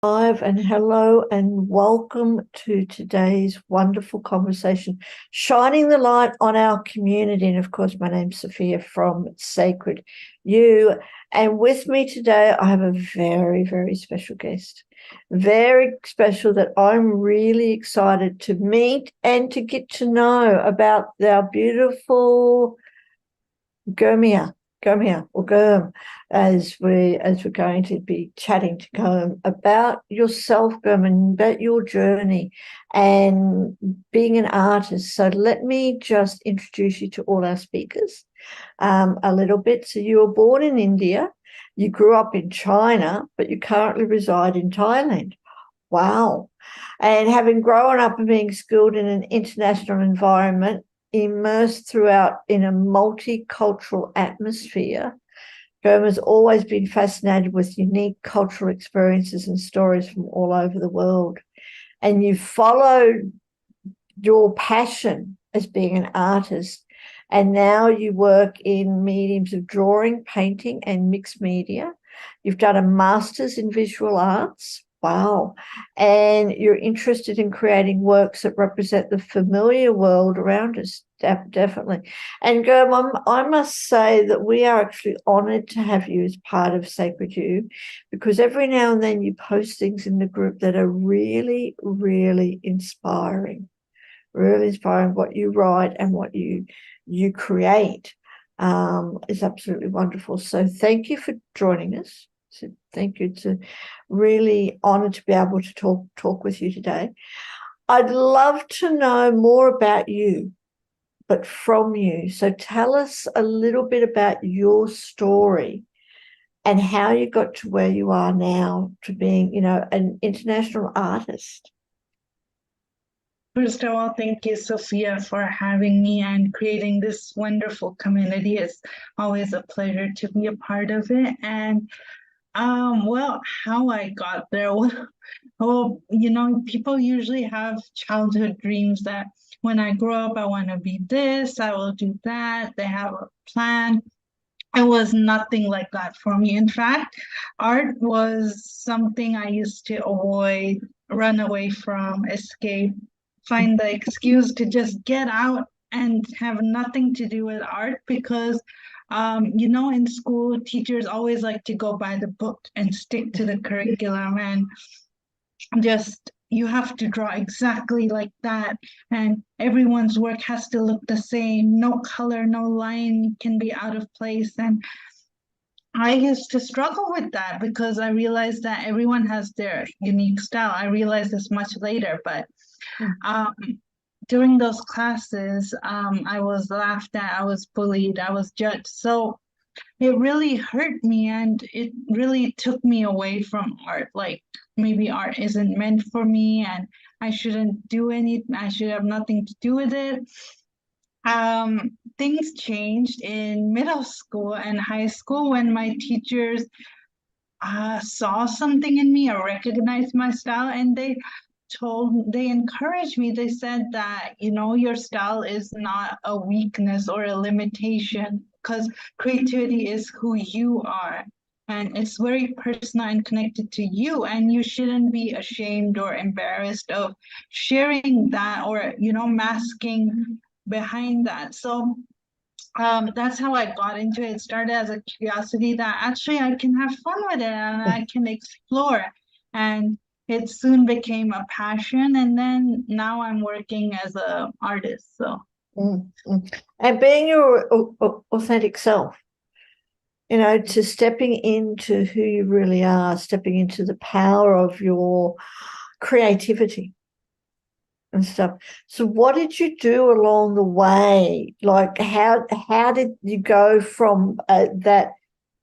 Live and hello and welcome to today's wonderful conversation, shining the light on our community. And of course, my name's Sophia from Sacred You. And with me today, I have a very, very special guest. Very special that I'm really excited to meet and to get to know about our beautiful Gurmia, Gurmia or Gurm, as we're going to be chatting to Gurm about yourself, Gurm, and about your journey and being an artist. So let me just introduce you to all our speakers a little bit. So you were born in India, you grew up in China, but you currently reside in Thailand. Wow. And having grown up and being schooled in an international environment, immersed throughout in a multicultural atmosphere, Goma has always been fascinated with unique cultural experiences and stories from all over the world. And you followed your passion as being an artist, and now you work in mediums of drawing, painting, and mixed media. You've done a master's in visual arts. Wow. And you're interested in creating works that represent the familiar world around us. Definitely. And Germ, I must say that we are actually honored to have you as part of Sacred You, because every now and then you post things in the group that are really, really inspiring. Really inspiring. What you write and what you create is absolutely wonderful. So thank you for joining us. So thank you. It's a really honor to be able to talk with you today. I'd love to know more about you, but from you. So tell us a little bit about your story and how you got to where you are now, to being, an international artist. First of all, thank you, Sophia, for having me and creating this wonderful community. It's always a pleasure to be a part of it. And well, how I got there. Well, people usually have childhood dreams that when I grow up, I want to be this, I will do that. They have a plan. It was nothing like that for me. In fact, art was something I used to avoid, run away from, escape, find the excuse to just get out and have nothing to do with art because in school, teachers always like to go by the book and stick to the curriculum and just you have to draw exactly like that, and everyone's work has to look the same. No color, no line can be out of place. And I used to struggle with that because I realized that everyone has their unique style. I realized this much later, but um, during those classes, I was laughed at, I was bullied, I was judged. So it really hurt me and it really took me away from art. Like maybe art isn't meant for me and I shouldn't do anything, I should have nothing to do with it. Things changed in middle school and high school when my teachers saw something in me or recognized my style, and they encouraged me. They said that, your style is not a weakness or a limitation because creativity is who you are. And it's very personal and connected to you. And you shouldn't be ashamed or embarrassed of sharing that or, masking behind that. So that's how I got into it. It started as a curiosity that actually I can have fun with it and I can explore. And it soon became a passion. And then now I'm working as an artist. So And being your authentic self, to stepping into who you really are, stepping into the power of your creativity and stuff. So what did you do along the way? Like how did you go from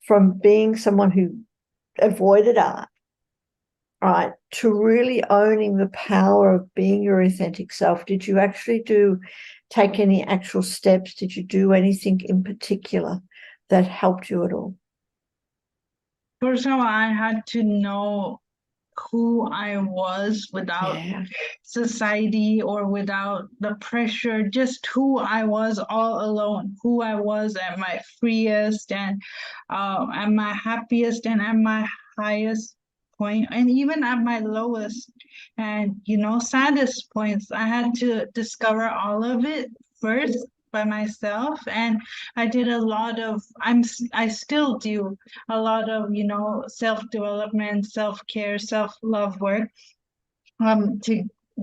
from being someone who avoided art, right, to really owning the power of being your authentic self? Did you actually take any actual steps? Did you do anything in particular that helped you at all? first of all, I had to know who I was without Yeah. society or without the pressure, just who I was all alone, who I was at my freest and at my happiest and at my highest point, and even at my lowest and, saddest points, I had to discover all of it first by myself. And I did a lot of, I still do a lot of, self-development, self-care, self-love work to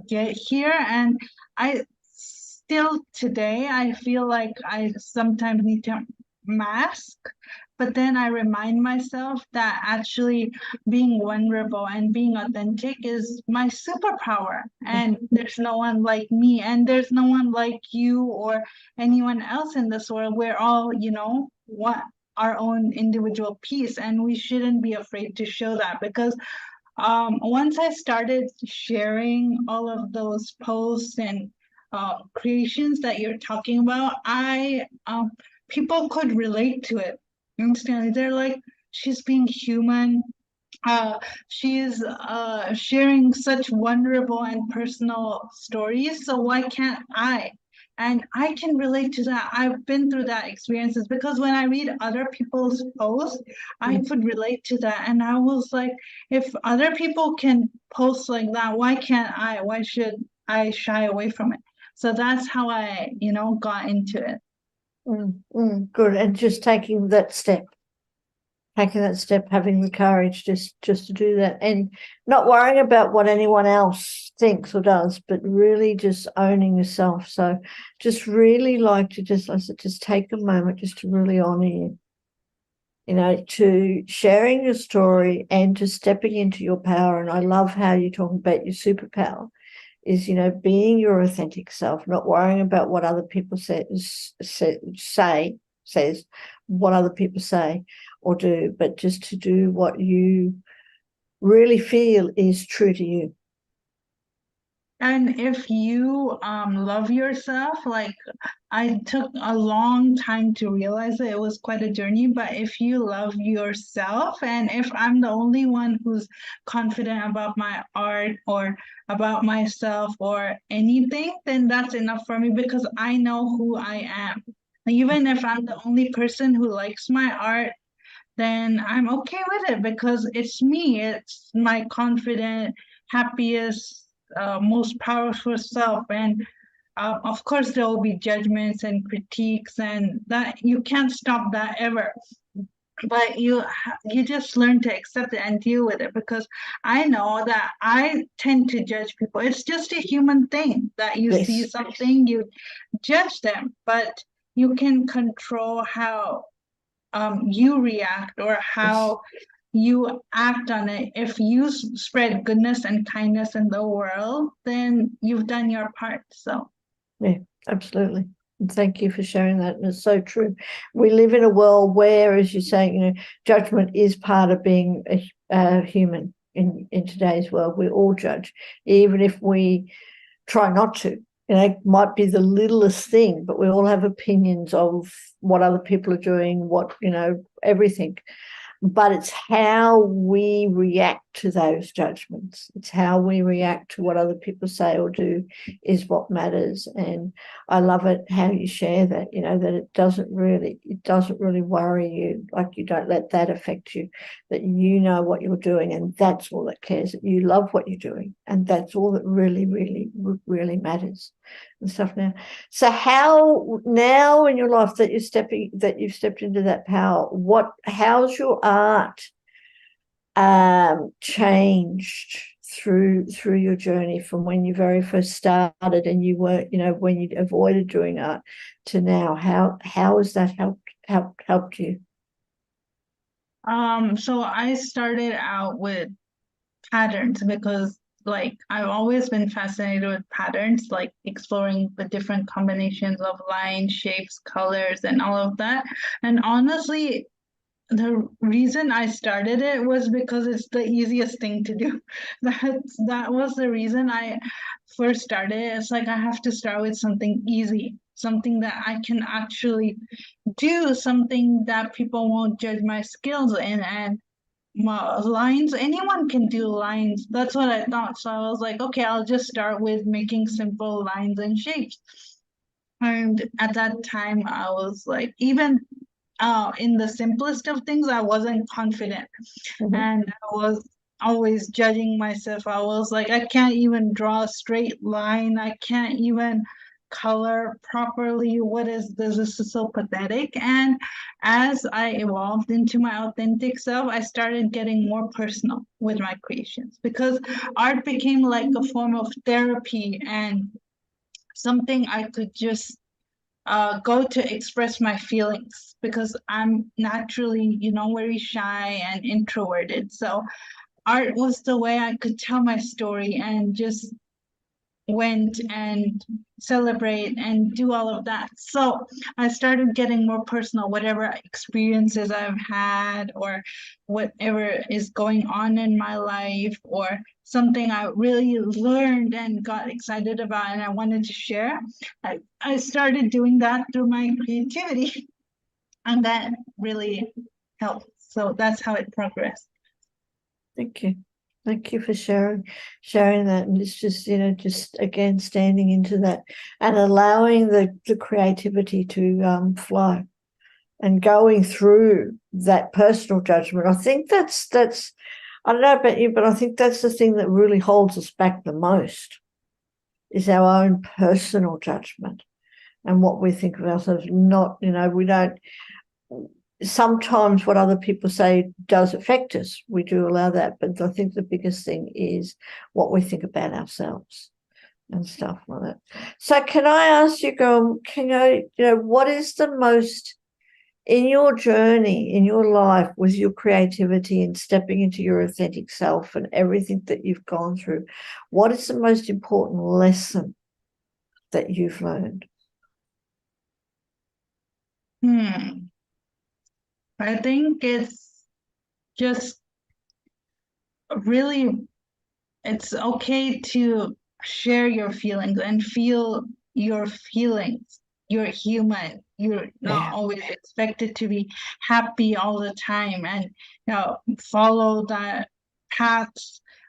get here. And I still today, I feel like I sometimes need to mask, but then I remind myself that actually being vulnerable and being authentic is my superpower. And there's no one like me, and there's no one like you or anyone else in this world. We're all, what our own individual piece, and we shouldn't be afraid to show that. Because once I started sharing all of those posts and creations that you're talking about, I people could relate to it instantly. They're like, she's being human. She's sharing such vulnerable and personal stories. So why can't I? And I can relate to that. I've been through that experiences, because when I read other people's posts, I could relate to that. And I was like, if other people can post like that, why can't I? Why should I shy away from it? So that's how I, got into it. Good. And just taking that step, having the courage just to do that, and not worrying about what anyone else thinks or does, but really just owning yourself. So just really like to just take a moment just to really honor you, to sharing your story and to stepping into your power. And I love how you're talking about your superpower is, being your authentic self, not worrying about what other people says, what other people say or do, but just to do what you really feel is true to you. And if you love yourself, like I took a long time to realize it was quite a journey, but if you love yourself, and if I'm the only one who's confident about my art or about myself or anything, then that's enough for me, because I know who I am. Even if I'm the only person who likes my art, then I'm okay with it, because it's me. It's my confident, happiest, most powerful self. And of course, there will be judgments and critiques, and that you can't stop that ever. But you just learn to accept it and deal with it, because I know that I tend to judge people. It's just a human thing that you see something, you judge them, but you can control how you react or how you act on it. If you spread goodness and kindness in the world, then you've done your part. So yeah, absolutely. And thank you for sharing that. And it's so true. We live in a world where, as you're saying, judgment is part of being a human in today's world. We all judge, even if we try not to. It might be the littlest thing, but we all have opinions of what other people are doing, everything. But it's how we react to those judgments. It's how we react to what other people say or do is what matters. And I love it how you share that, that it doesn't really worry you. Like, you don't let that affect you, that you know what you're doing, and that's all that cares, that you love what you're doing, and that's all that really, really, really matters and stuff now. So how now in your life that you've stepped into that power, how's your art changed through your journey from when you very first started and you weren't, when you avoided doing art, to now? How has that helped you? So I started out with patterns, because like I've always been fascinated with patterns, like exploring the different combinations of lines, shapes, colors, and all of that. And honestly, the reason I started it was because it's the easiest thing to do. That was the reason I first started. It's like I have to start with something easy, something that I can actually do, something that people won't judge my skills in. And my lines, anyone can do lines. That's what I thought. So I was like, okay, I'll just start with making simple lines and shapes. And at that time, I was like, even in the simplest of things, I wasn't confident. Mhm. And I was always judging myself. I was like, I can't even draw a straight line. I can't even color properly. What is this? This is so pathetic. And as I evolved into my authentic self, I started getting more personal with my creations because art became like a form of therapy and something I could just go to express my feelings because I'm naturally, very shy and introverted. So art was the way I could tell my story and just went and celebrate and do all of that. So I started getting more personal, whatever experiences I've had or whatever is going on in my life or something I really learned and got excited about and I wanted to share. I started doing that through my creativity and that really helped. So that's how it progressed. Thank you. Thank you for sharing that. And it's just, just again standing into that and allowing the creativity to flow and going through that personal judgment. I think that's I don't know about you, but I think that's the thing that really holds us back the most is our own personal judgment and what we think of ourselves. Not, we don't. Sometimes what other people say does affect us. We do allow that, but I think the biggest thing is what we think about ourselves and stuff like that. So can I ask you, what is the most in your journey, in your life, with your creativity and stepping into your authentic self and everything that you've gone through, what is the most important lesson that you've learned? I think it's just really, it's okay to share your feelings and feel your feelings. You're human. You're not always expected to be happy all the time and follow that path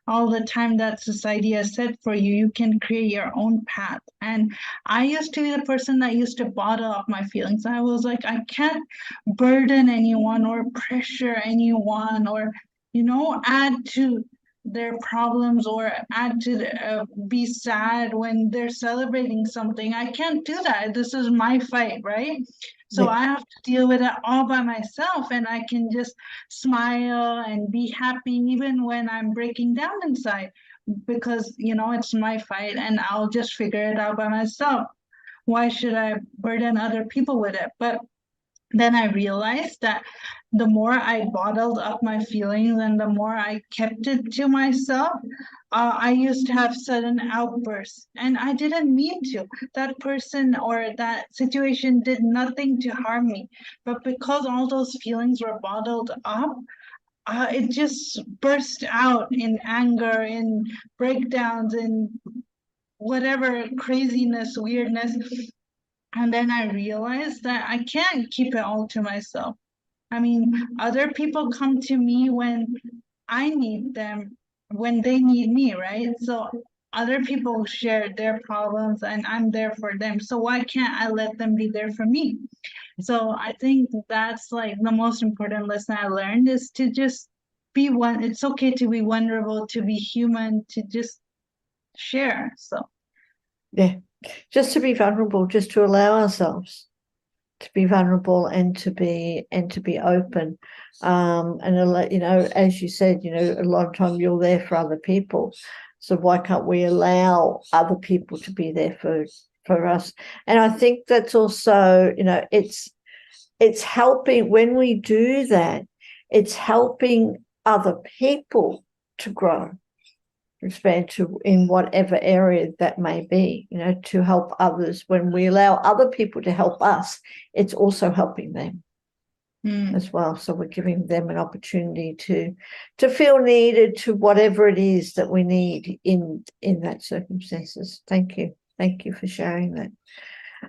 all the time that society has set for you. You can create your own path. And I used to be the person that used to bottle up my feelings. I was like, I can't burden anyone or pressure anyone or, add to their problems or add to be sad when they're celebrating something. I can't do that. This is my fight, right? So I have to deal with it all by myself and I can just smile and be happy even when I'm breaking down inside because, it's my fight and I'll just figure it out by myself. Why should I burden other people with it? But then I realized that the more I bottled up my feelings and the more I kept it to myself, I used to have sudden outbursts and I didn't mean to. That person or that situation did nothing to harm me. But because all those feelings were bottled up, it just burst out in anger, in breakdowns, in whatever craziness, weirdness. And then I realized that I can't keep it all to myself. I mean, other people come to me when I need them, when they need me, right? So other people share their problems and I'm there for them. So why can't I let them be there for me? So I think that's like the most important lesson I learned is to just be one. It's okay to be vulnerable, to be human, to just share. So Yeah, just to be vulnerable, just to allow ourselves to be vulnerable and to be open. And as you said, a lot of time you're there for other people. So why can't we allow other people to be there for us? And I think that's also, it's helping when we do that, it's helping other people to grow, expand to in whatever area that may be, to help others. When we allow other people to help us, it's also helping them as well. So we're giving them an opportunity to feel needed, to whatever it is that we need in that circumstances. Thank you for sharing that.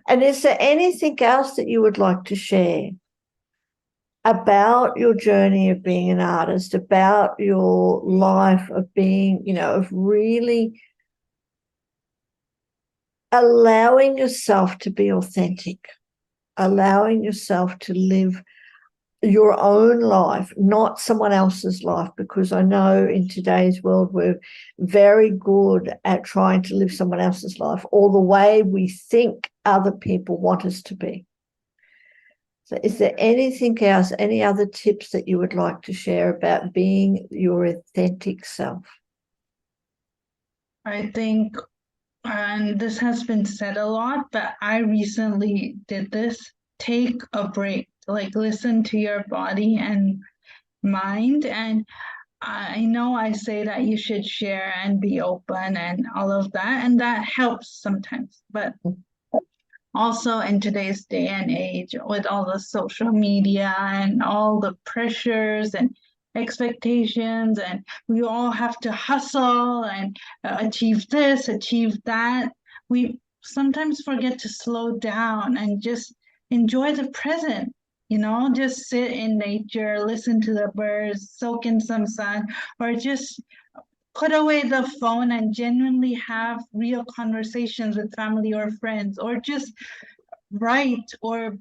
And is there anything else that you would like to share about your journey of being an artist, about your life of being, of really allowing yourself to be authentic, allowing yourself to live your own life, not someone else's life, because I know in today's world we're very good at trying to live someone else's life or the way we think other people want us to be. So is there anything else, any other tips that you would like to share about being your authentic self? I think, and this has been said a lot, but I recently did this. Take a break, like listen to your body and mind. And I know I say that you should share and be open and all of that, and that helps sometimes. But also in today's day and age, with all the social media and all the pressures and expectations, and we all have to hustle and achieve this, achieve that, we sometimes forget to slow down and just enjoy the present. Just sit in nature, listen to the birds, soak in some sun, or just put away the phone and genuinely have real conversations with family or friends, or just write or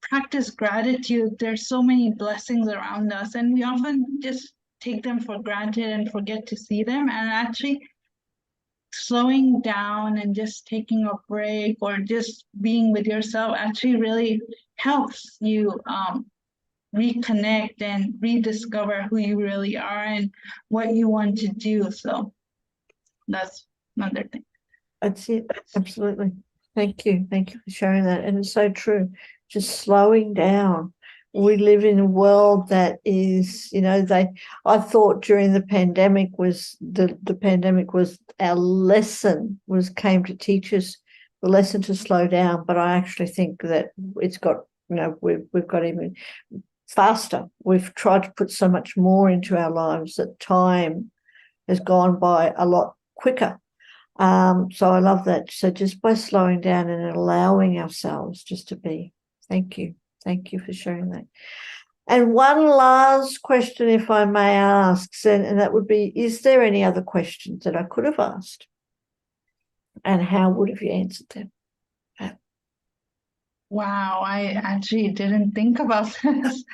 practice gratitude. There's so many blessings around us, and we often just take them for granted and forget to see them. And actually, slowing down and just taking a break or just being with yourself actually really helps you reconnect and rediscover who you really are and what you want to do. So that's another thing. That's it. Absolutely. Thank you. Thank you for sharing that. And it's so true. Just slowing down. We live in a world that is, I thought during the pandemic was the pandemic was our lesson, came to teach us the lesson to slow down. But I actually think that it's got, we've got even faster. We've tried to put so much more into our lives that time has gone by a lot quicker. So I love that. So just by slowing down and allowing ourselves just to be. Thank you. Thank you for sharing that. And one last question, if I may ask, and that would be, is there any other questions that I could have asked? And how would have you answered them? Wow, I actually didn't think about this.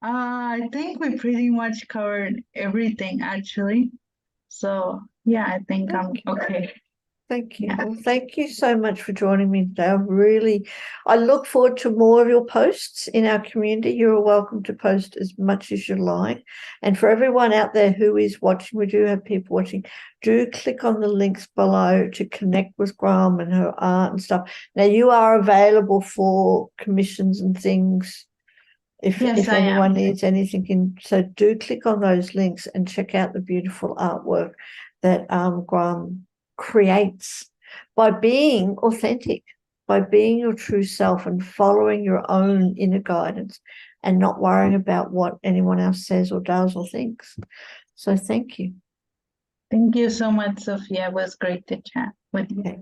I think we pretty much covered everything actually. So yeah, I think I'm okay. Thank you. Yeah. Well, thank you so much for joining me today. I look forward to more of your posts in our community. You're welcome to post as much as you like. And for everyone out there who is watching, we do have people watching, do click on the links below to connect with Graham and her art and stuff. Now, you are available for commissions and things if anyone needs anything. So do click on those links and check out the beautiful artwork that Graham creates by being authentic, by being your true self and following your own inner guidance and not worrying about what anyone else says or does or thinks. So thank you. Thank you so much, Sophia. It was great to chat with you. Okay.